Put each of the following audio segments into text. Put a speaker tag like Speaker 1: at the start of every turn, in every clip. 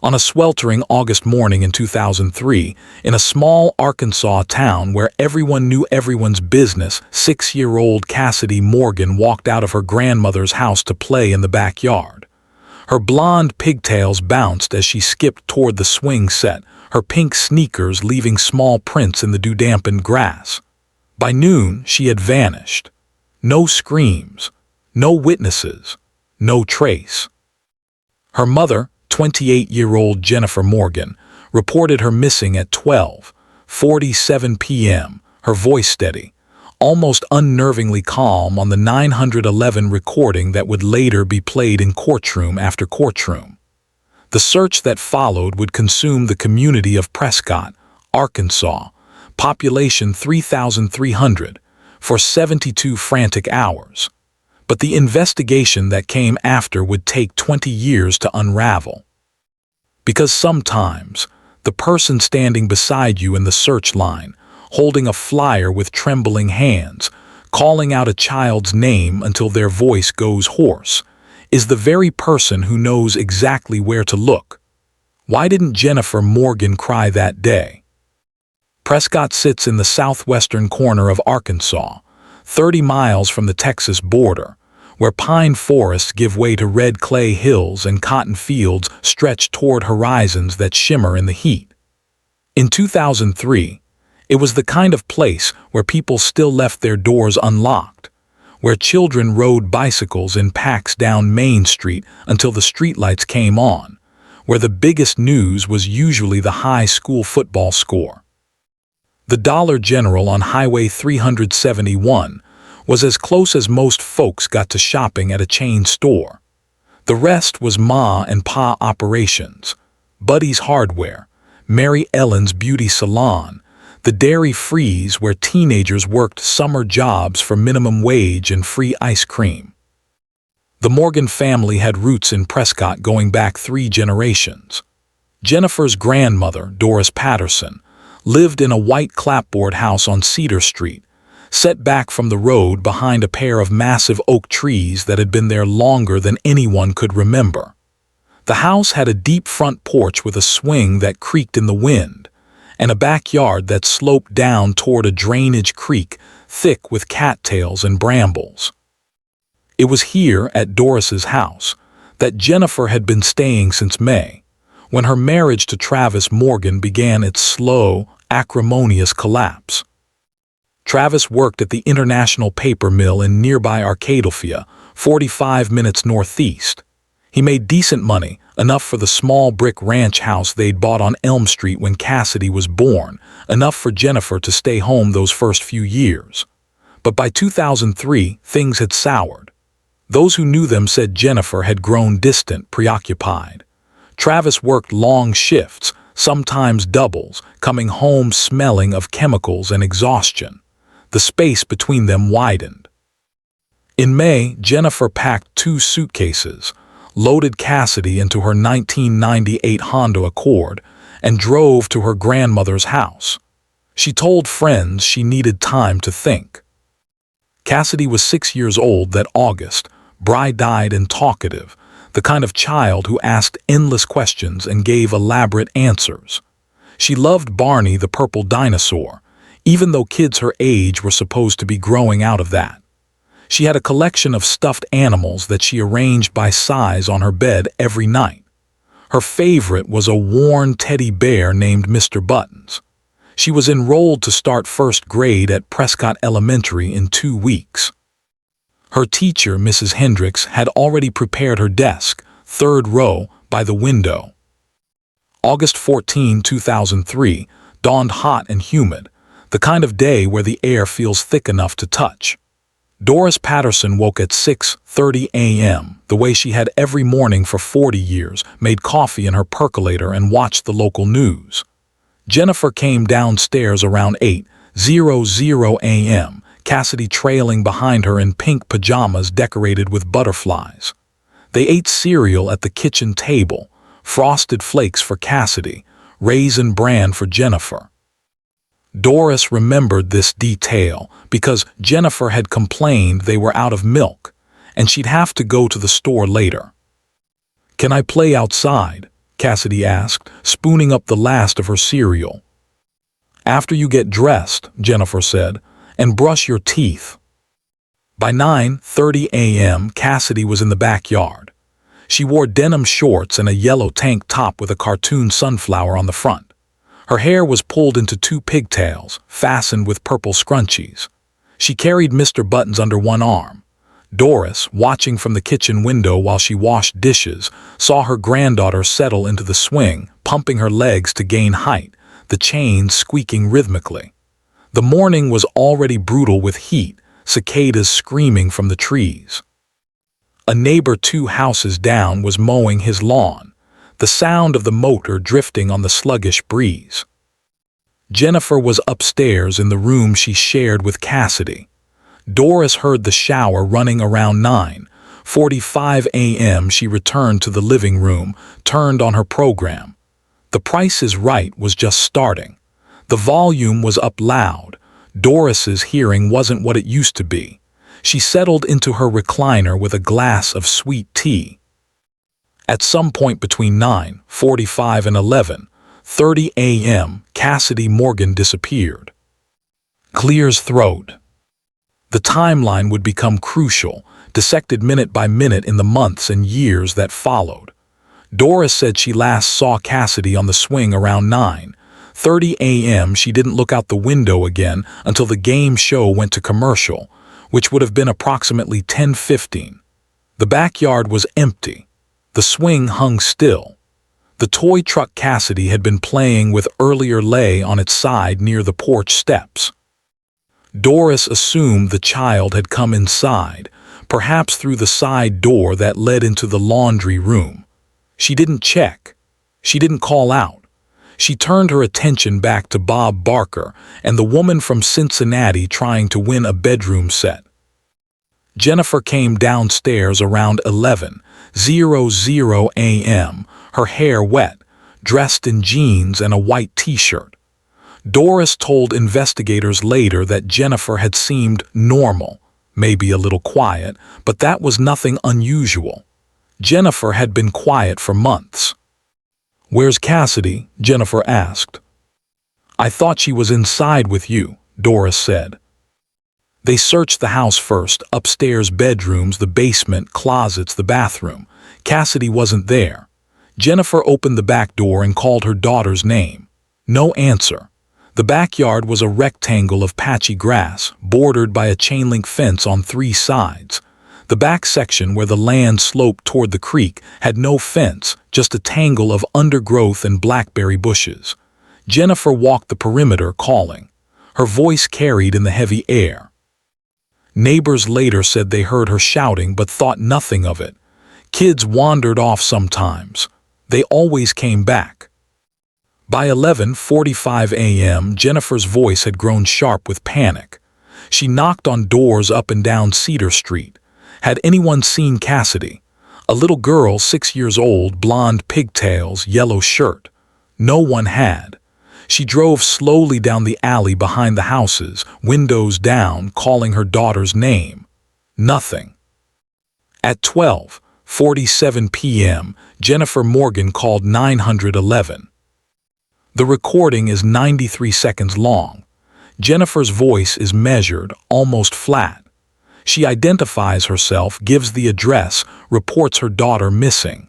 Speaker 1: On a sweltering August morning in 2003, in a small Arkansas town where everyone knew everyone's business, 6-year-old Cassidy Morgan walked out of her grandmother's house to play in the backyard. Her blonde pigtails bounced as she skipped toward the swing set, her pink sneakers leaving small prints in the dew-dampened grass. By noon, she had vanished. No screams, no witnesses, no trace. Her mother, 28-year-old Jennifer Morgan, reported her missing at 12:47 p.m., her voice steady, almost unnervingly calm on the 911 recording that would later be played in courtroom after courtroom. The search that followed would consume the community of Prescott, Arkansas, population 3,300, for 72 frantic hours. But the investigation that came after would take 20 years to unravel. Because sometimes, the person standing beside you in the search line, holding a flyer with trembling hands, calling out a child's name until their voice goes hoarse, is the very person who knows exactly where to look. Why didn't Jennifer Morgan cry that day? Prescott sits in the southwestern corner of Arkansas, 30 miles from the Texas border, where pine forests give way to red clay hills and cotton fields stretch toward horizons that shimmer in the heat. In 2003, it was the kind of place where people still left their doors unlocked, where children rode bicycles in packs down Main Street until the streetlights came on, where the biggest news was usually the high school football score. The Dollar General on Highway 371 was as close as most folks got to shopping at a chain store. The rest was Ma and Pa operations, Buddy's Hardware, Mary Ellen's Beauty Salon, the Dairy Freeze where teenagers worked summer jobs for minimum wage and free ice cream. The Morgan family had roots in Prescott going back 3 generations. Jennifer's grandmother, Doris Patterson, lived in a white clapboard house on Cedar Street, set back from the road behind a pair of massive oak trees that had been there longer than anyone could remember. The house had a deep front porch with a swing that creaked in the wind, and a backyard that sloped down toward a drainage creek thick with cattails and brambles. It was here at Doris's house that Jennifer had been staying since May, when her marriage to Travis Morgan began its slow, acrimonious collapse. Travis worked at the International Paper Mill in nearby Arkadelphia, 45 minutes northeast. He made decent money, enough for the small brick ranch house they'd bought on Elm Street when Cassidy was born, enough for Jennifer to stay home those first few years. But by 2003, things had soured. Those who knew them said Jennifer had grown distant, preoccupied. Travis worked long shifts, sometimes doubles, coming home smelling of chemicals and exhaustion. The space between them widened. In May, Jennifer packed 2 suitcases, loaded Cassidy into her 1998 Honda Accord, and drove to her grandmother's house. She told friends she needed time to think. Cassidy was 6 years old that August, bright-eyed and talkative, the kind of child who asked endless questions and gave elaborate answers. She loved Barney the purple dinosaur, even though kids her age were supposed to be growing out of that. She had a collection of stuffed animals that she arranged by size on her bed every night. Her favorite was a worn teddy bear named Mr. Buttons. She was enrolled to start first grade at Prescott Elementary in 2 weeks. Her teacher, Mrs. Hendricks, had already prepared her desk, 3rd row, by the window. August 14, 2003, dawned hot and humid, the kind of day where the air feels thick enough to touch. Doris Patterson woke at 6:30 a.m., the way she had every morning for 40 years, made coffee in her percolator and watched the local news. Jennifer came downstairs around 8:00 a.m., Cassidy trailing behind her in pink pajamas decorated with butterflies. They ate cereal at the kitchen table, Frosted Flakes for Cassidy, Raisin Bran for Jennifer. Doris remembered this detail because Jennifer had complained they were out of milk, and she'd have to go to the store later. "Can I play outside?" Cassidy asked, spooning up the last of her cereal. "After you get dressed," Jennifer said, "and brush your teeth." By 9:30 a.m., Cassidy was in the backyard. She wore denim shorts and a yellow tank top with a cartoon sunflower on the front. Her hair was pulled into 2 pigtails, fastened with purple scrunchies. She carried Mr. Buttons under one arm. Doris, watching from the kitchen window while she washed dishes, saw her granddaughter settle into the swing, pumping her legs to gain height, the chains squeaking rhythmically. The morning was already brutal with heat, cicadas screaming from the trees. A neighbor 2 houses down was mowing his lawn, the sound of the motor drifting on the sluggish breeze. Jennifer was upstairs in the room she shared with Cassidy. Doris heard the shower running around 9:45 a.m. She returned to the living room, turned on her program. The Price is Right was just starting. The volume was up loud. Doris's hearing wasn't what it used to be. She settled into her recliner with a glass of sweet tea. At some point between 9:45 and 11:30 a.m., Cassidy Morgan disappeared. Clear's throat. The timeline would become crucial, dissected minute by minute in the months and years that followed. Doris said she last saw Cassidy on the swing around 9:30 a.m. She didn't look out the window again until the game show went to commercial, which would have been approximately 10:15. The backyard was empty. The swing hung still. The toy truck Cassidy had been playing with earlier lay on its side near the porch steps. Doris assumed the child had come inside, perhaps through the side door that led into the laundry room. She didn't check. She didn't call out. She turned her attention back to Bob Barker and the woman from Cincinnati trying to win a bedroom set. Jennifer came downstairs around 11:00 a.m., her hair wet, dressed in jeans and a white t-shirt. Doris told investigators later that Jennifer had seemed normal, maybe a little quiet, but that was nothing unusual. Jennifer had been quiet for months. "Where's Cassidy?" Jennifer asked. "I thought she was inside with you," Doris said. They searched the house first, upstairs bedrooms, the basement, closets, the bathroom. Cassidy wasn't there. Jennifer opened the back door and called her daughter's name. No answer. The backyard was a rectangle of patchy grass, bordered by a chain-link fence on 3 sides. The back section where the land sloped toward the creek had no fence, just a tangle of undergrowth and blackberry bushes. Jennifer walked the perimeter calling. Her voice carried in the heavy air. Neighbors later said they heard her shouting but thought nothing of it. Kids wandered off sometimes. They always came back. By 11:45 a.m., Jennifer's voice had grown sharp with panic. She knocked on doors up and down Cedar Street. Had anyone seen Cassidy? A little girl, 6 years old, blonde pigtails, yellow shirt. No one had. She drove slowly down the alley behind the houses, windows down, calling her daughter's name. Nothing. At 12:47 p.m., Jennifer Morgan called 911. The recording is 93 seconds long. Jennifer's voice is measured, almost flat. She identifies herself, gives the address, reports her daughter missing.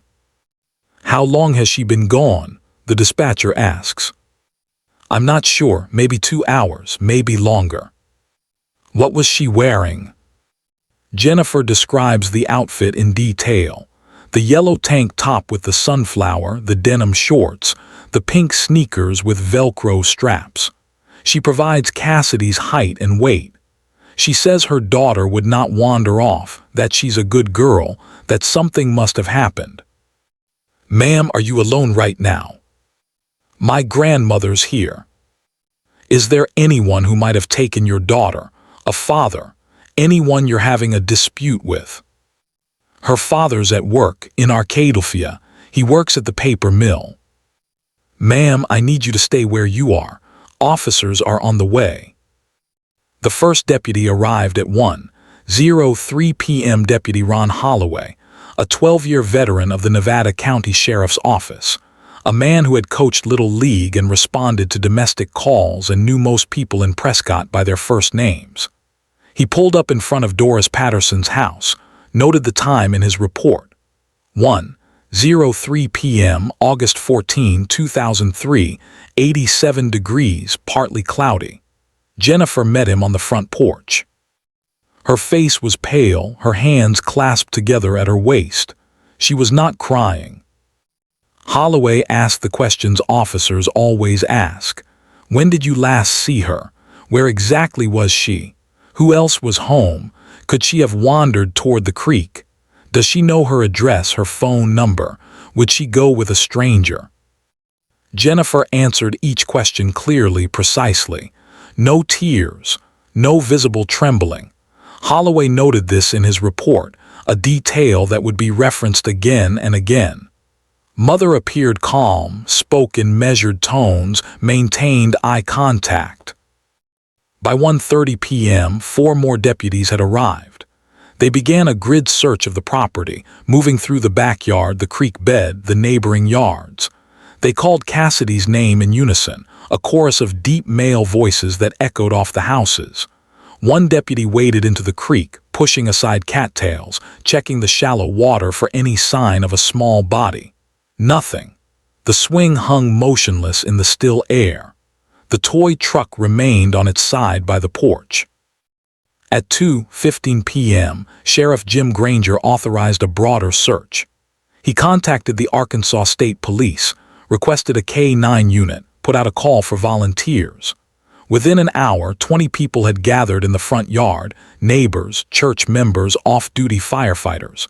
Speaker 1: "How long has she been gone?" the dispatcher asks. "I'm not sure, maybe 2 hours, maybe longer." "What was she wearing?" Jennifer describes the outfit in detail. The yellow tank top with the sunflower, the denim shorts, the pink sneakers with Velcro straps. She provides Cassidy's height and weight. She says her daughter would not wander off, that she's a good girl, that something must have happened. "Ma'am, are you alone right now?" "My grandmother's here." "Is there anyone who might have taken your daughter? A father? Anyone you're having a dispute with?" "Her father's at work, in Arcadelphia. He works at the paper mill." "Ma'am, I need you to stay where you are. Officers are on the way." The first deputy arrived at 1:03 p.m. Deputy Ron Holloway, a 12-year veteran of the Nevada County Sheriff's Office. a man who had coached Little League and responded to domestic calls and knew most people in Prescott by their first names. He pulled up in front of Doris Patterson's house, noted the time in his report. 1:03 p.m., August 14, 2003, 87 degrees, partly cloudy. Jennifer met him on the front porch. Her face was pale, her hands clasped together at her waist. She was not crying. Holloway asked the questions officers always ask. When did you last see her? Where exactly was she? Who else was home? Could she have wandered toward the creek? Does she know her address, her phone number? Would she go with a stranger? Jennifer answered each question clearly, precisely. No tears, no visible trembling. Holloway noted this in his report, a detail that would be referenced again and again. Mother appeared calm, spoke in measured tones, maintained eye contact. By 1:30 p.m., 4 more deputies had arrived. They began a grid search of the property, moving through the backyard, the creek bed, the neighboring yards. They called Cassidy's name in unison, a chorus of deep male voices that echoed off the houses. One deputy waded into the creek, pushing aside cattails, checking the shallow water for any sign of a small body. Nothing. The swing hung motionless in the still air. The toy truck remained on its side by the porch. At 2:15 p.m., Sheriff Jim Granger authorized a broader search. He contacted the Arkansas State Police, requested a K-9 unit, put out a call for volunteers. Within an hour, 20 people had gathered in the front yard, neighbors, church members, off-duty firefighters.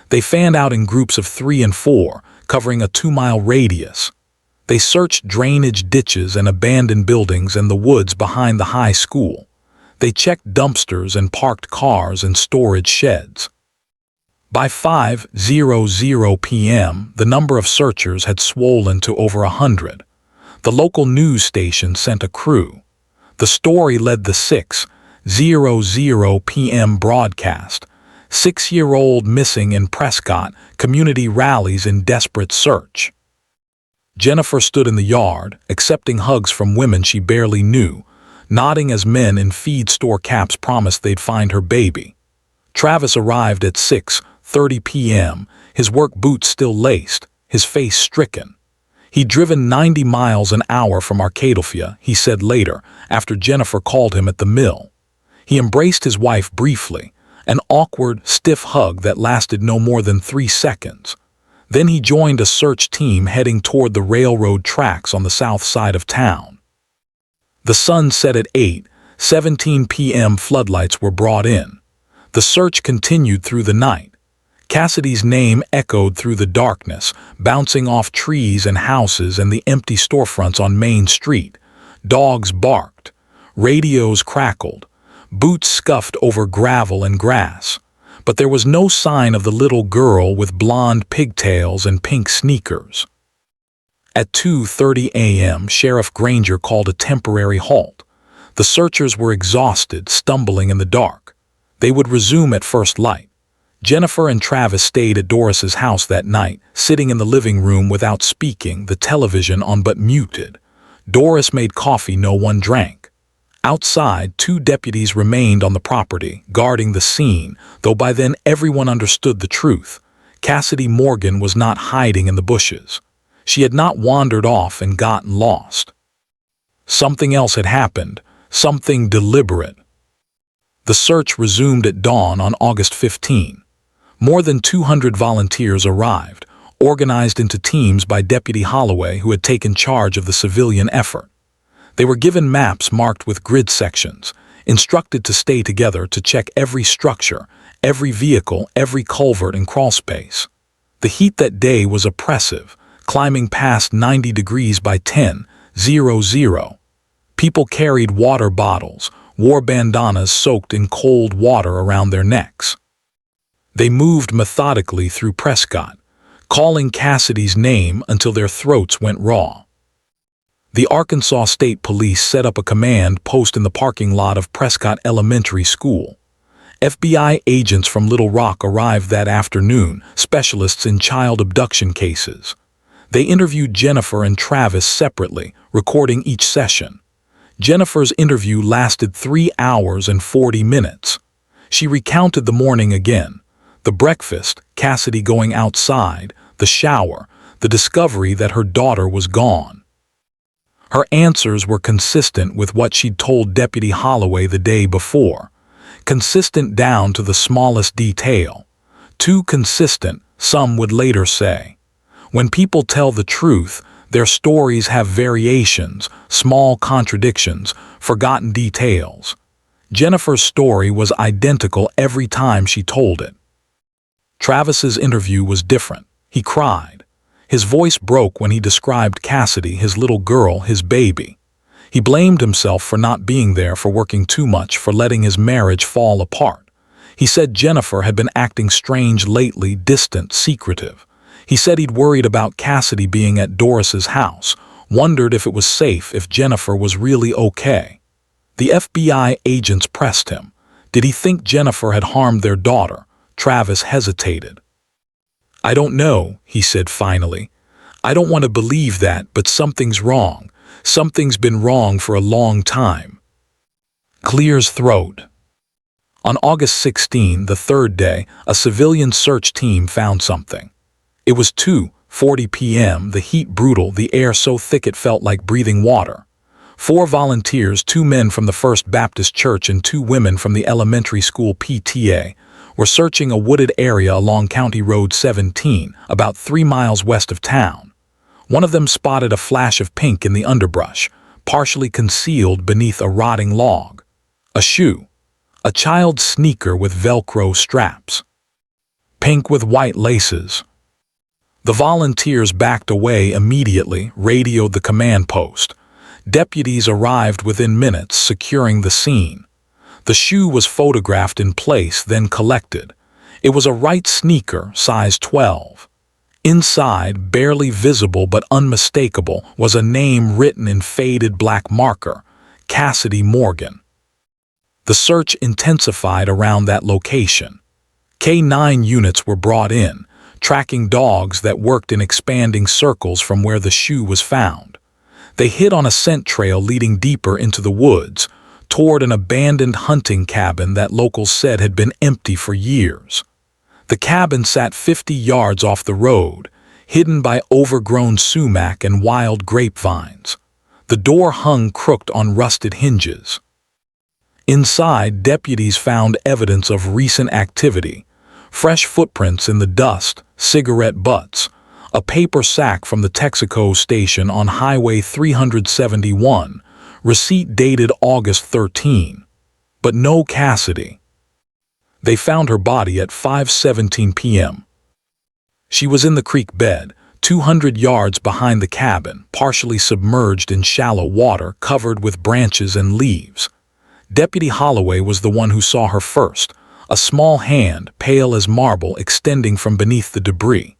Speaker 1: They fanned out in groups of 3 and 4, covering a 2-mile radius. They searched drainage ditches and abandoned buildings and the woods behind the high school. They checked dumpsters and parked cars and storage sheds. By 5:00 p.m., the number of searchers had swollen to over 100. The local news station sent a crew. The story led the 6:00 p.m. broadcast. 6-year-old missing in Prescott, community rallies in desperate search. Jennifer stood in the yard, accepting hugs from women she barely knew, nodding as men in feed store caps promised they'd find her baby. Travis arrived at 6:30 p.m., his work boots still laced, his face stricken. He'd driven 90 miles an hour from Arkadelphia, he said later, after Jennifer called him at the mill. He embraced his wife briefly, an awkward, stiff hug that lasted no more than 3 seconds. Then he joined a search team heading toward the railroad tracks on the south side of town. The sun set at 8:17 p.m. Floodlights were brought in. The search continued through the night. Cassidy's name echoed through the darkness, bouncing off trees and houses and the empty storefronts on Main Street. Dogs barked. Radios crackled. Boots scuffed over gravel and grass. But there was no sign of the little girl with blonde pigtails and pink sneakers. At 2:30 a.m., Sheriff Granger called a temporary halt. The searchers were exhausted, stumbling in the dark. They would resume at first light. Jennifer and Travis stayed at Doris's house that night, sitting in the living room without speaking, the television on but muted. Doris made coffee no one drank. Outside, 2 deputies remained on the property, guarding the scene, though by then everyone understood the truth. Cassidy Morgan was not hiding in the bushes. She had not wandered off and gotten lost. Something else had happened, something deliberate. The search resumed at dawn on August 15. More than 200 volunteers arrived, organized into teams by Deputy Holloway, who had taken charge of the civilian effort. They were given maps marked with grid sections, instructed to stay together to check every structure, every vehicle, every culvert and crawlspace. The heat that day was oppressive, climbing past 90 degrees by 10:00. People carried water bottles, wore bandanas soaked in cold water around their necks. They moved methodically through Prescott, calling Cassidy's name until their throats went raw. The Arkansas State Police set up a command post in the parking lot of Prescott Elementary School. FBI agents from Little Rock arrived that afternoon, specialists in child abduction cases. They interviewed Jennifer and Travis separately, recording each session. Jennifer's interview lasted 3 hours and 40 minutes. She recounted the morning again. The breakfast, Cassidy going outside, the shower, the discovery that her daughter was gone. Her answers were consistent with what she'd told Deputy Holloway the day before. Consistent down to the smallest detail. Too consistent, some would later say. When people tell the truth, their stories have variations, small contradictions, forgotten details. Jennifer's story was identical every time she told it. Travis's interview was different. He cried. His voice broke when he described Cassidy, his little girl, his baby. He blamed himself for not being there, for working too much, for letting his marriage fall apart. He said Jennifer had been acting strange lately, distant, secretive. He said he'd worried about Cassidy being at Doris's house, wondered if it was safe, if Jennifer was really okay. The FBI agents pressed him. Did he think Jennifer had harmed their daughter? Travis hesitated. "I don't know," he said finally. "I don't want to believe that, but something's wrong. Something's been wrong for a long time." Clears throat. On August 16, the third day, a civilian search team found something. It was 2:40 p.m., the heat brutal, the air so thick it felt like breathing water. 4 volunteers, 2 men from the First Baptist Church and 2 women from the elementary school PTA, were searching a wooded area along County Road 17, about 3 miles west of town. One of them spotted a flash of pink in the underbrush, partially concealed beneath a rotting log. A shoe. A child's sneaker with Velcro straps. Pink with white laces. The volunteers backed away immediately, radioed the command post. Deputies arrived within minutes, securing the scene. The shoe was photographed in place, then collected. It was a right sneaker, size 12. Inside, barely visible but unmistakable, was a name written in faded black marker: Cassidy Morgan. The search intensified around that location. K-9 units were brought in, tracking dogs that worked in expanding circles from where the shoe was found. They hit on a scent trail leading deeper into the woods, toward an abandoned hunting cabin that locals said had been empty for years. The cabin sat 50 yards off the road, hidden by overgrown sumac and wild grapevines. The door hung crooked on rusted hinges. Inside, deputies found evidence of recent activity: fresh footprints in the dust, cigarette butts, a paper sack from the Texaco station on Highway 371, receipt dated August 13. But no Cassidy. They found her body at 5:17 p.m. She was in the creek bed, 200 yards behind the cabin, partially submerged in shallow water covered with branches and leaves. Deputy Holloway was the one who saw her first, a small hand, pale as marble, extending from beneath the debris.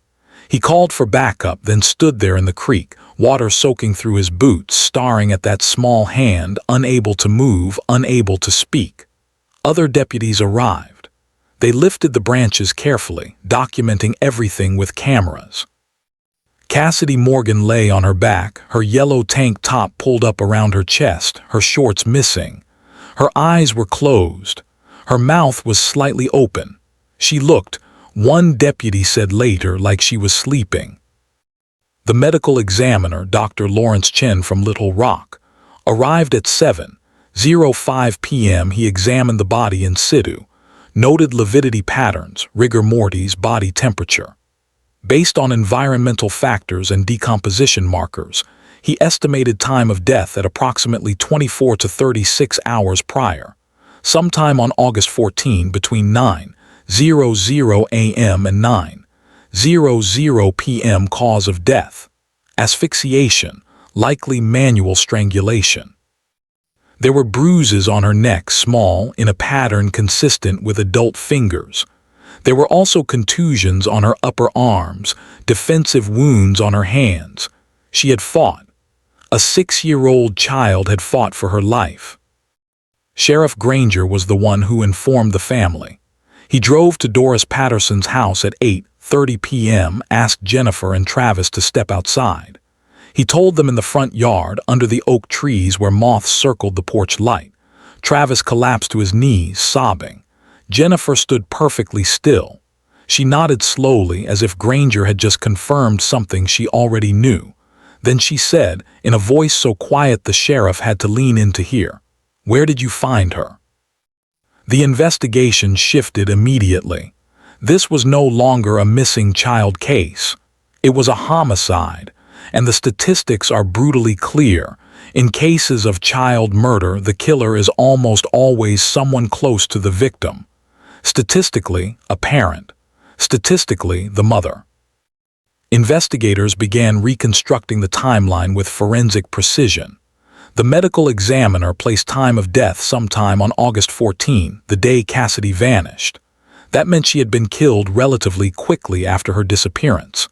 Speaker 1: He called for backup, then stood there in the creek, water soaking through his boots, staring at that small hand, unable to move, unable to speak. Other deputies arrived. They lifted the branches carefully, documenting everything with cameras. Cassidy Morgan lay on her back, her yellow tank top pulled up around her chest, her shorts missing. Her eyes were closed. Her mouth was slightly open. She looked, one deputy said later, like she was sleeping. The medical examiner, Dr. Lawrence Chen from Little Rock, arrived at 7:05 p.m. He examined the body in situ, noted lividity patterns, rigor mortis, body temperature. Based on environmental factors and decomposition markers, he estimated time of death at approximately 24 to 36 hours prior, sometime on August 14 between 9:00 a.m. and 9:00 p.m. Cause of death: asphyxiation, likely manual strangulation. There were bruises on her neck, small, in a pattern consistent with adult fingers. There were also contusions on her upper arms, defensive wounds on her hands. She had fought. A 6-year-old child had fought for her life. Sheriff Granger was the one who informed the family. He drove to Doris Patterson's house at 8:30 p.m., asked Jennifer and Travis to step outside. He told them in the front yard, under the oak trees where moths circled the porch light. Travis collapsed to his knees, sobbing. Jennifer stood perfectly still. She nodded slowly, as if Granger had just confirmed something she already knew. Then she said, in a voice so quiet the sheriff had to lean in to hear, "Where did you find her?" The investigation shifted immediately. This was no longer a missing child case. It was a homicide, and the statistics are brutally clear. In cases of child murder, the killer is almost always someone close to the victim. Statistically, a parent. Statistically, the mother. Investigators began reconstructing the timeline with forensic precision. The medical examiner placed time of death sometime on August 14, the day Cassidy vanished. That meant she had been killed relatively quickly after her disappearance.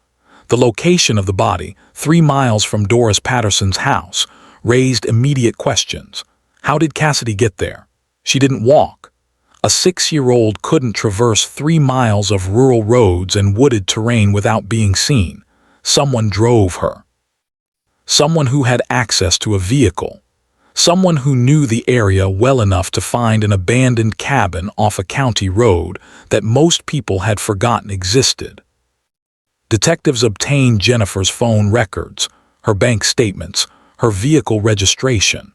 Speaker 1: The location of the body, 3 miles from Doris Patterson's house, raised immediate questions. How did Cassidy get there? She didn't walk. A 6-year-old couldn't traverse 3 miles of rural roads and wooded terrain without being seen. Someone drove her. Someone who had access to a vehicle. Someone who knew the area well enough to find an abandoned cabin off a county road that most people had forgotten existed. Detectives obtained Jennifer's phone records, her bank statements, her vehicle registration.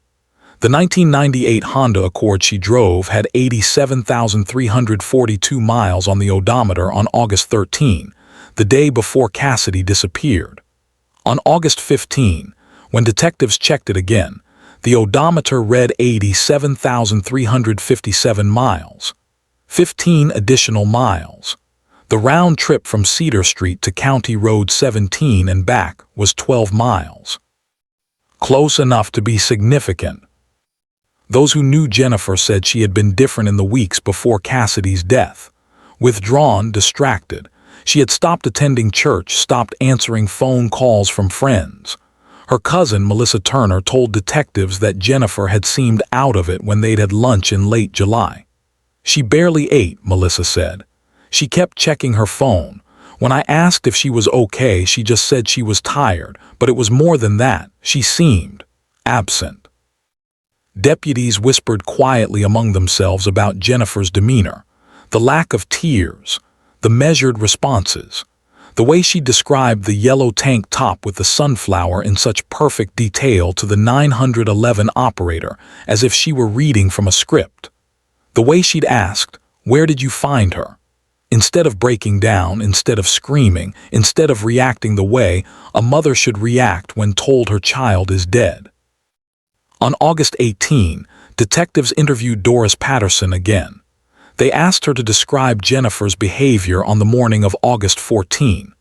Speaker 1: The 1998 Honda Accord she drove had 87,342 miles on the odometer on August 13, the day before Cassidy disappeared. On August 15, when detectives checked it again, the odometer read 87,357 miles. 15 additional miles. The round trip from Cedar Street to County Road 17 and back was 12 miles. Close enough to be significant. Those who knew Jennifer said she had been different in the weeks before Cassidy's death. Withdrawn, distracted. She had stopped attending church, stopped answering phone calls from friends. Her cousin, Melissa Turner, told detectives that Jennifer had seemed out of it when they'd had lunch in late July. She barely ate, Melissa said. She kept checking her phone. When I asked if she was okay, she just said she was tired, but it was more than that. She seemed absent. Deputies whispered quietly among themselves about Jennifer's demeanor, the lack of tears, the measured responses, the way she described the yellow tank top with the sunflower in such perfect detail to the 911 operator as if she were reading from a script. The way she'd asked, "Where did you find her?" Instead of breaking down, instead of screaming, instead of reacting the way a mother should react when told her child is dead. On August 18, detectives interviewed Doris Patterson again. They asked her to describe Jennifer's behavior on the morning of August 14.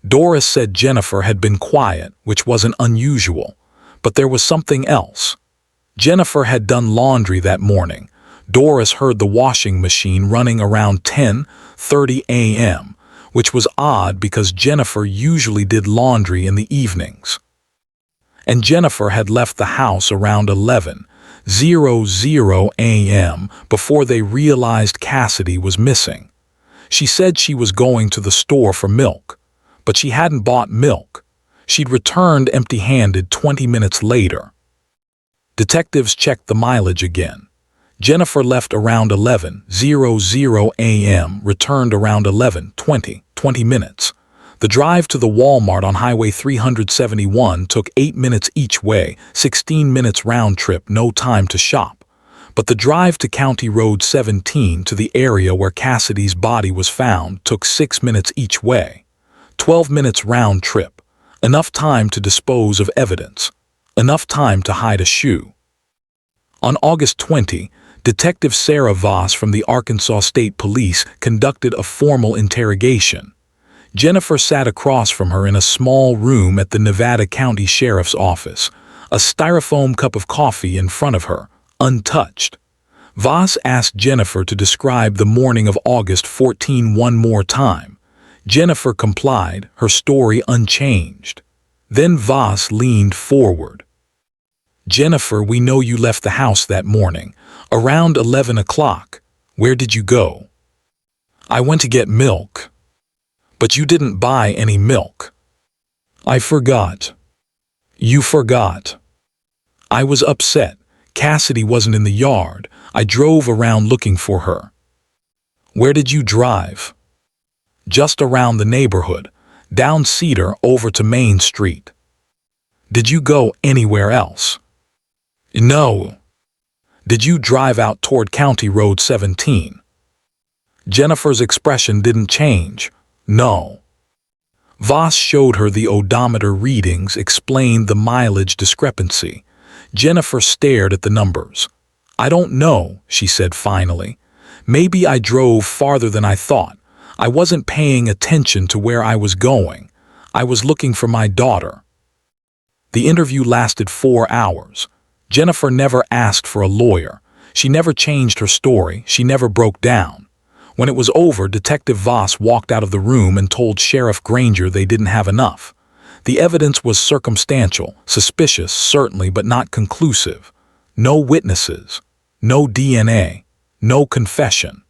Speaker 1: Doris said Jennifer had been quiet, which wasn't unusual, but there was something else. Jennifer had done laundry that morning. Doris heard the washing machine running around 10:30 a.m., which was odd because Jennifer usually did laundry in the evenings. And Jennifer had left the house around 11:00 a.m. before they realized Cassidy was missing. She said she was going to the store for milk, but she hadn't bought milk. She'd returned empty-handed 20 minutes later. Detectives checked the mileage again. Jennifer left around 11:00 a.m., returned around 11:20, 20 minutes. The drive to the Walmart on Highway 371 took 8 minutes each way, 16 minutes round trip, no time to shop. But the drive to County Road 17 to the area where Cassidy's body was found took 6 minutes each way. 12 minutes round trip. Enough time to dispose of evidence. Enough time to hide a shoe. On August 20, Detective Sarah Voss from the Arkansas State Police conducted a formal interrogation. Jennifer sat across from her in a small room at the Nevada County Sheriff's Office, a styrofoam cup of coffee in front of her, untouched. Voss asked Jennifer to describe the morning of August 14 one more time. Jennifer complied, her story unchanged. Then Voss leaned forward. "Jennifer, we know you left the house that morning, around 11 o'clock. Where did you go?" "I went to get milk." But you didn't buy any milk. I forgot. You forgot. I was upset. Cassidy wasn't in the yard. I drove around looking for her. Where did you drive? Just around the neighborhood, down Cedar over to Main Street. Did you go anywhere else? No. Did you drive out toward County Road 17? Jennifer's expression didn't change. No. Voss showed her the odometer readings, explained the mileage discrepancy. Jennifer stared at the numbers. I don't know, she said finally. Maybe I drove farther than I thought. I wasn't paying attention to where I was going. I was looking for my daughter. The interview lasted 4 hours. Jennifer never asked for a lawyer. She never changed her story. She never broke down. When it was over, Detective Voss walked out of the room and told Sheriff Granger they didn't have enough. The evidence was circumstantial, suspicious, certainly, but not conclusive. No witnesses, no DNA, no confession.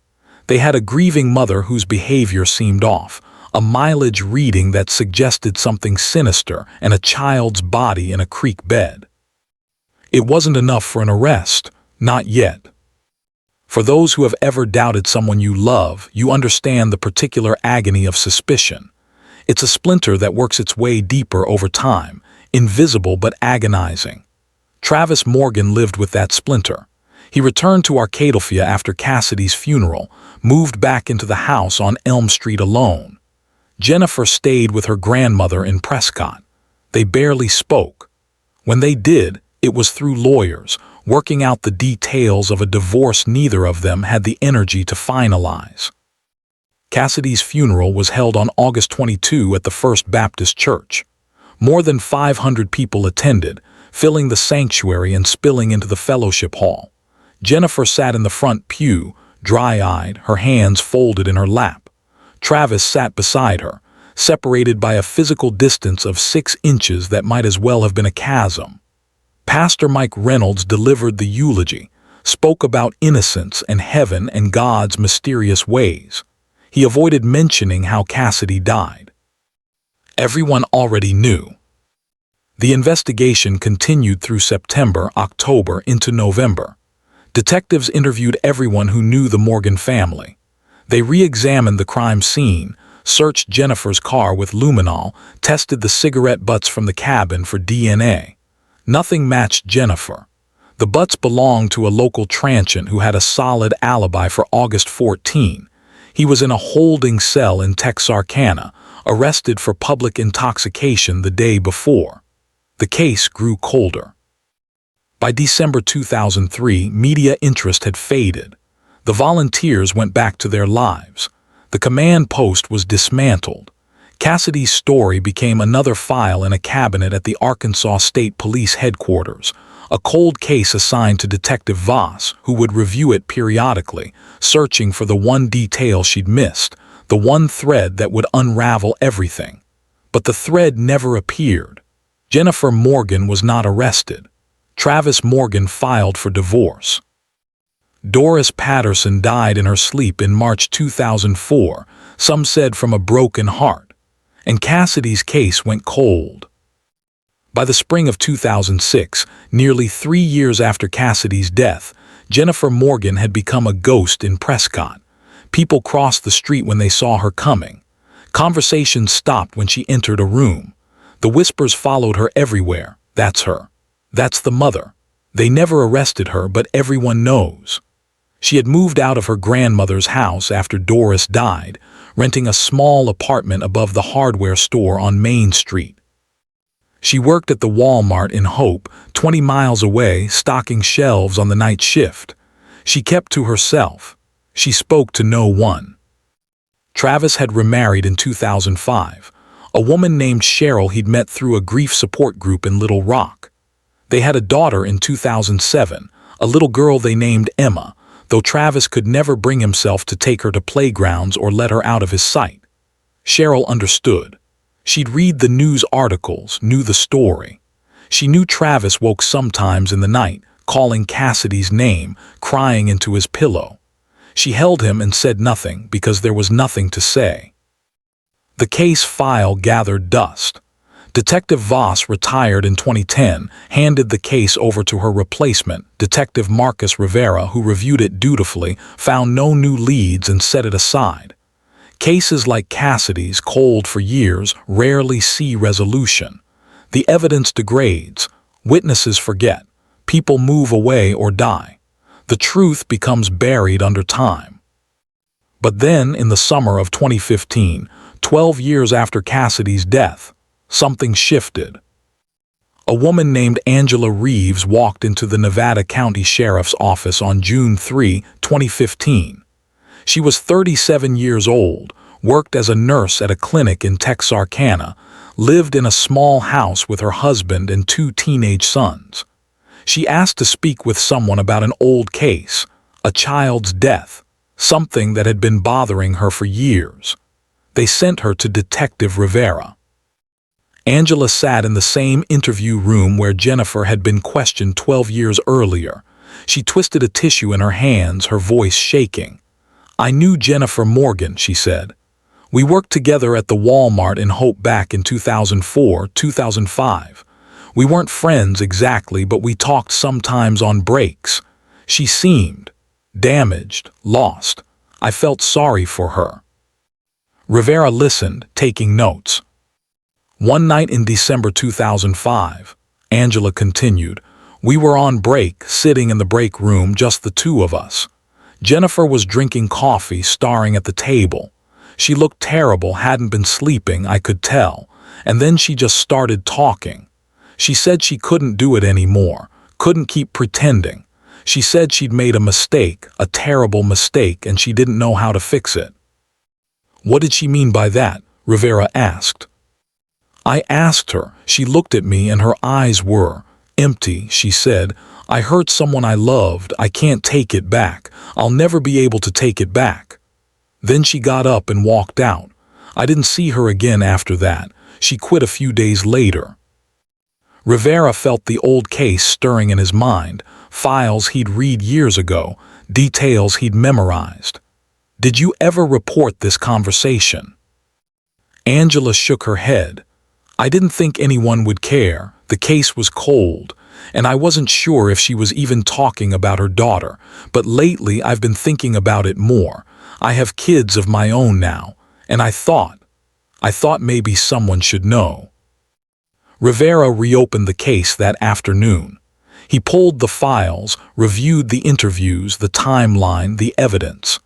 Speaker 1: They had a grieving mother whose behavior seemed off, a mileage reading that suggested something sinister, and a child's body in a creek bed. It wasn't enough for an arrest, not yet. For those who have ever doubted someone you love, you understand the particular agony of suspicion. It's a splinter that works its way deeper over time, invisible but agonizing. Travis Morgan lived with that splinter. He returned to Arcadelphia after Cassidy's funeral, moved back into the house on Elm Street alone. Jennifer stayed with her grandmother in Prescott. They barely spoke. When they did, it was through lawyers, working out the details of a divorce neither of them had the energy to finalize. Cassidy's funeral was held on August 22 at the First Baptist Church. More than 500 people attended, filling the sanctuary and spilling into the fellowship hall. Jennifer sat in the front pew, dry-eyed, her hands folded in her lap. Travis sat beside her, separated by a physical distance of 6 inches that might as well have been a chasm. Pastor Mike Reynolds delivered the eulogy, spoke about innocence and heaven and God's mysterious ways. He avoided mentioning how Cassidy died. Everyone already knew. The investigation continued through September, October, into November. Detectives interviewed everyone who knew the Morgan family. They re-examined the crime scene, searched Jennifer's car with luminol, tested the cigarette butts from the cabin for DNA. Nothing matched Jennifer. The butts belonged to a local transient who had a solid alibi for August 14. He was in a holding cell in Texarkana, arrested for public intoxication the day before. The case grew colder. By December 2003, media interest had faded. The volunteers went back to their lives. The command post was dismantled. Cassidy's story became another file in a cabinet at the Arkansas State Police headquarters, a cold case assigned to Detective Voss, who would review it periodically, searching for the one detail she'd missed, the one thread that would unravel everything. But the thread never appeared. Jennifer Morgan was not arrested. Travis Morgan filed for divorce. Doris Patterson died in her sleep in March 2004, some said from a broken heart, and Cassidy's case went cold. By the spring of 2006, nearly 3 years after Cassidy's death, Jennifer Morgan had become a ghost in Prescott. People crossed the street when they saw her coming. Conversations stopped when she entered a room. The whispers followed her everywhere. That's her. That's the mother. They never arrested her, but everyone knows. She had moved out of her grandmother's house after Doris died, renting a small apartment above the hardware store on Main Street. She worked at the Walmart in Hope, 20 miles away, stocking shelves on the night shift. She kept to herself. She spoke to no one. Travis had remarried in 2005, a woman named Cheryl he'd met through a grief support group in Little Rock. They had a daughter in 2007, a little girl they named Emma, though Travis could never bring himself to take her to playgrounds or let her out of his sight. Cheryl understood. She'd read the news articles, knew the story. She knew Travis woke sometimes in the night, calling Cassidy's name, crying into his pillow. She held him and said nothing because there was nothing to say. The case file gathered dust. Detective Voss, retired in 2010, handed the case over to her replacement, Detective Marcus Rivera, who reviewed it dutifully, found no new leads and set it aside. Cases like Cassidy's, cold for years, rarely see resolution. The evidence degrades, witnesses forget, people move away or die. The truth becomes buried under time. But then, in the summer of 2015, 12 years after Cassidy's death, something shifted. A woman named Angela Reeves walked into the Nevada County Sheriff's Office on June 3, 2015. She was 37 years old, worked as a nurse at a clinic in Texarkana, lived in a small house with her husband and 2 teenage sons. She asked to speak with someone about an old case, a child's death, something that had been bothering her for years. They sent her to Detective Rivera. Angela sat in the same interview room where Jennifer had been questioned 12 years earlier. She twisted a tissue in her hands, her voice shaking. "I knew Jennifer Morgan," she said. "We worked together at the Walmart in Hope back in 2004, 2005. We weren't friends exactly, but we talked sometimes on breaks. She seemed damaged, lost. I felt sorry for her." Rivera listened, taking notes. "One night in December 2005, Angela continued, we were on break, sitting in the break room, just the two of us. Jennifer was drinking coffee, staring at the table. She looked terrible, hadn't been sleeping, I could tell, and then she just started talking. She said she couldn't do it anymore, couldn't keep pretending. She said she'd made a mistake, a terrible mistake, and she didn't know how to fix it." "What did she mean by that?" Rivera asked. "I asked her. She looked at me and her eyes were empty. She said, 'I hurt someone I loved. I can't take it back. I'll never be able to take it back.' Then she got up and walked out. I didn't see her again after that. She quit a few days later." Rivera felt the old case stirring in his mind, files he'd read years ago, details he'd memorized. "Did you ever report this conversation?" Angela shook her head. "I didn't think anyone would care. The case was cold, and I wasn't sure if she was even talking about her daughter, but lately I've been thinking about it more. I have kids of my own now, and I thought maybe someone should know." Rivera reopened the case that afternoon. He pulled the files, reviewed the interviews, the timeline, the evidence.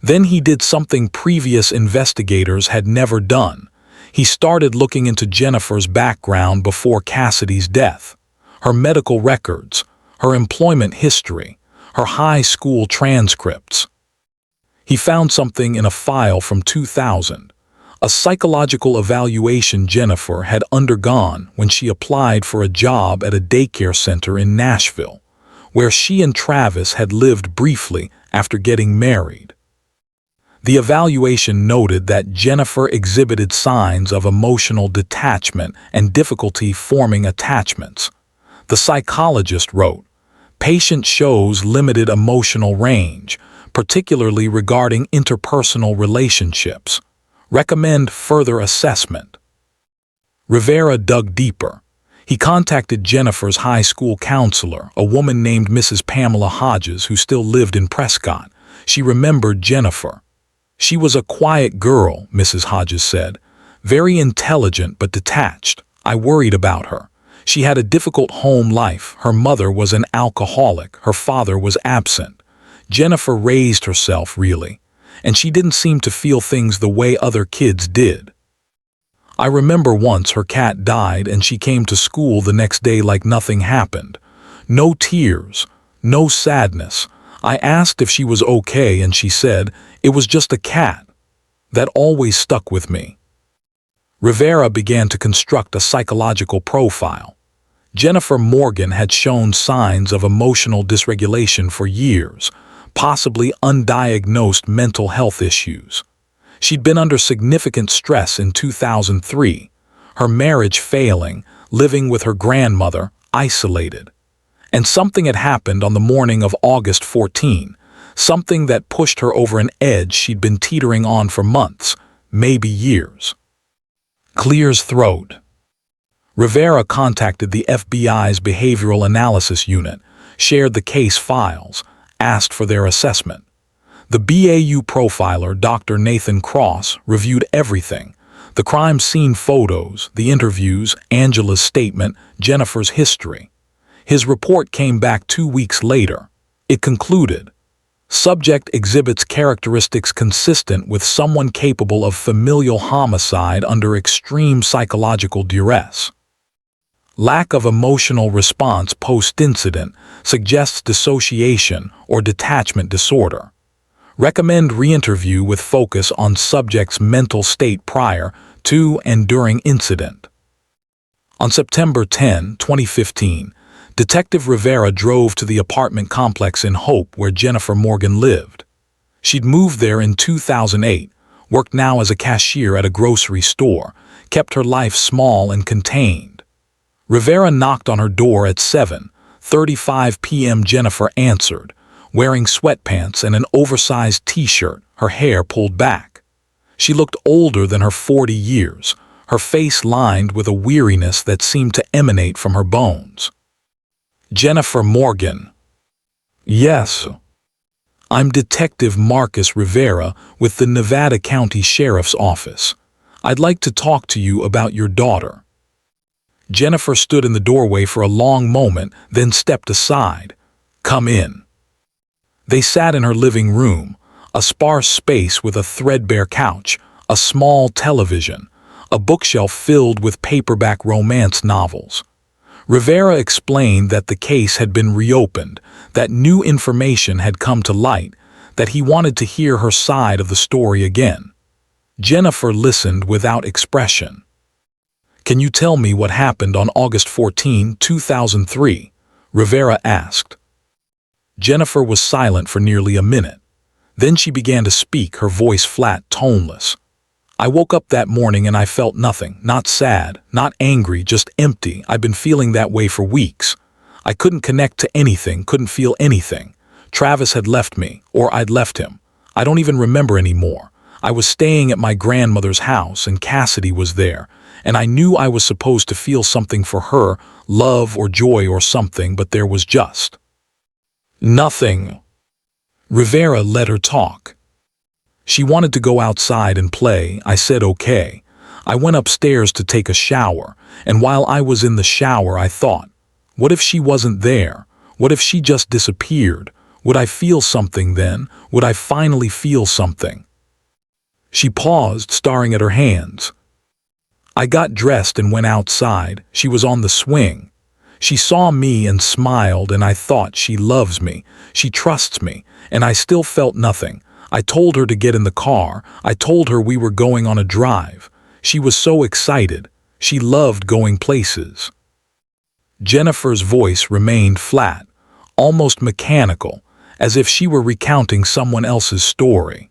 Speaker 1: Then he did something previous investigators had never done. He started looking into Jennifer's background before Cassidy's death, her medical records, her employment history, her high school transcripts. He found something in a file from 2000, a psychological evaluation Jennifer had undergone when she applied for a job at a daycare center in Nashville, where she and Travis had lived briefly after getting married. The evaluation noted that Jennifer exhibited signs of emotional detachment and difficulty forming attachments. The psychologist wrote, "Patient shows limited emotional range, particularly regarding interpersonal relationships. Recommend further assessment." Rivera dug deeper. He contacted Jennifer's high school counselor, a woman named Mrs. Pamela Hodges, who still lived in Prescott. She remembered Jennifer. "She was a quiet girl," Mrs. Hodges said, "very intelligent but detached. I worried about her. She had a difficult home life. Her mother was an alcoholic. Her father was absent. Jennifer raised herself, really, and she didn't seem to feel things the way other kids did. I remember once her cat died and she came to school the next day like nothing happened. No tears, no sadness. I asked if she was okay and she said, 'It was just a cat.' That always stuck with me." Rivera began to construct a psychological profile. Jennifer Morgan had shown signs of emotional dysregulation for years, possibly undiagnosed mental health issues. She'd been under significant stress in 2003, her marriage failing, living with her grandmother, isolated. And something had happened on the morning of August 14, something that pushed her over an edge she'd been teetering on for months, maybe years. Clears throat. Rivera contacted the FBI's Behavioral Analysis Unit, shared the case files, asked for their assessment. The BAU profiler, Dr. Nathan Cross, reviewed everything: the crime scene photos, the interviews, Angela's statement, Jennifer's history. His report came back 2 weeks later. It concluded, subject exhibits characteristics consistent with someone capable of familial homicide under extreme psychological duress. Lack of emotional response post-incident suggests dissociation or detachment disorder. Recommend re-interview with focus on subject's mental state prior to and during incident. On September 10, 2015, Detective Rivera drove to the apartment complex in Hope where Jennifer Morgan lived. She'd moved there in 2008, worked now as a cashier at a grocery store, kept her life small and contained. Rivera knocked on her door at 7:35 p.m. Jennifer answered, wearing sweatpants and an oversized t-shirt, her hair pulled back. She looked older than her 40 years, her face lined with a weariness that seemed to emanate from her bones. Jennifer Morgan. Yes. I'm Detective Marcus Rivera with the Nevada County Sheriff's Office. I'd like to talk to you about your daughter. Jennifer stood in the doorway for a long moment, then stepped aside. Come in. They sat in her living room, a sparse space with a threadbare couch, a small television, a bookshelf filled with paperback romance novels. Rivera explained that the case had been reopened, that new information had come to light, that he wanted to hear her side of the story again. Jennifer listened without expression. Can you tell me what happened on August 14, 2003? Rivera asked. Jennifer was silent for nearly a minute. Then she began to speak, her voice flat, toneless. I woke up that morning and I felt nothing, not sad, not angry, just empty. I've been feeling that way for weeks. I couldn't connect to anything, couldn't feel anything. Travis had left me, or I'd left him. I don't even remember anymore. I was staying at my grandmother's house and Cassidy was there, and I knew I was supposed to feel something for her, love or joy or something, but there was just nothing. Rivera let her talk. She wanted to go outside and play. I said okay. I went upstairs to take a shower, and while I was in the shower I thought, what if she wasn't there? What if she just disappeared? Would I feel something then? Would I finally feel something? She paused, staring at her hands. I got dressed and went outside. She was on the swing. She saw me and smiled, and I thought, she loves me, she trusts me, and I still felt nothing. I told her to get in the car. I told her we were going on a drive. She was so excited. She loved going places. Jennifer's voice remained flat, almost mechanical, as if she were recounting someone else's story.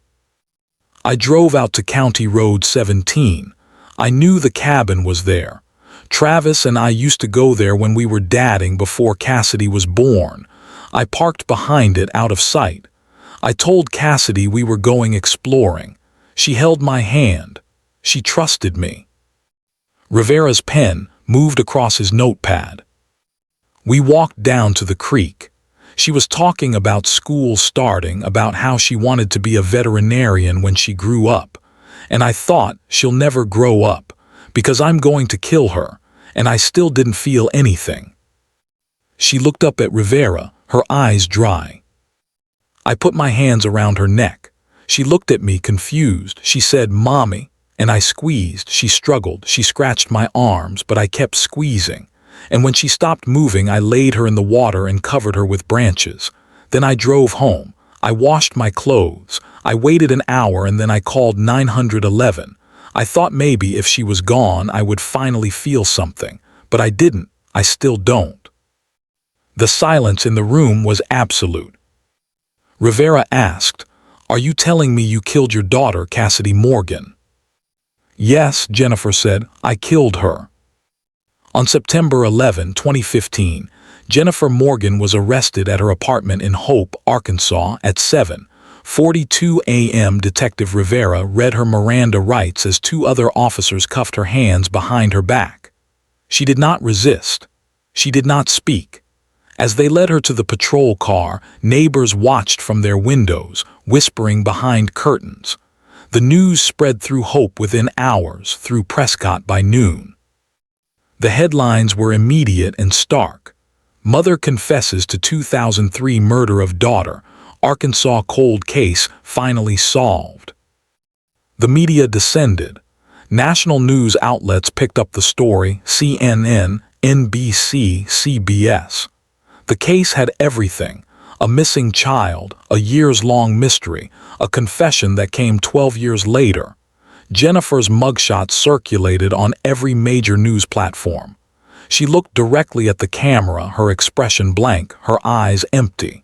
Speaker 1: I drove out to County Road 17. I knew the cabin was there. Travis and I used to go there when we were dadding before Cassidy was born. I parked behind it out of sight. I told Cassidy we were going exploring. She held my hand. She trusted me. Rivera's pen moved across his notepad. We walked down to the creek. She was talking about school starting, about how she wanted to be a veterinarian when she grew up. And I thought, she'll never grow up, because I'm going to kill her, and I still didn't feel anything. She looked up at Rivera, her eyes dry. I put my hands around her neck. She looked at me confused. She said, Mommy, and I squeezed. She struggled. She scratched my arms, but I kept squeezing. And when she stopped moving, I laid her in the water and covered her with branches. Then I drove home. I washed my clothes. I waited an hour and then I called 911. I thought maybe if she was gone, I would finally feel something, but I didn't. I still don't. The silence in the room was absolute. Rivera asked, Are you telling me you killed your daughter, Cassidy Morgan? Yes, Jennifer said, I killed her. On September 11, 2015, Jennifer Morgan was arrested at her apartment in Hope, Arkansas at 42 a.m. Detective Rivera read her Miranda rights as two other officers cuffed her hands behind her back. She did not resist. She did not speak. As they led her to the patrol car, neighbors watched from their windows, whispering behind curtains. The news spread through Hope within hours, through Prescott by noon. The headlines were immediate and stark. Mother confesses to 2003 murder of daughter. Arkansas cold case finally solved. The media descended. National news outlets picked up the story: CNN, NBC, CBS. The case had everything: a missing child, a years-long mystery, a confession that came 12 years later. Jennifer's mugshot circulated on every major news platform. She looked directly at the camera, her expression blank, her eyes empty.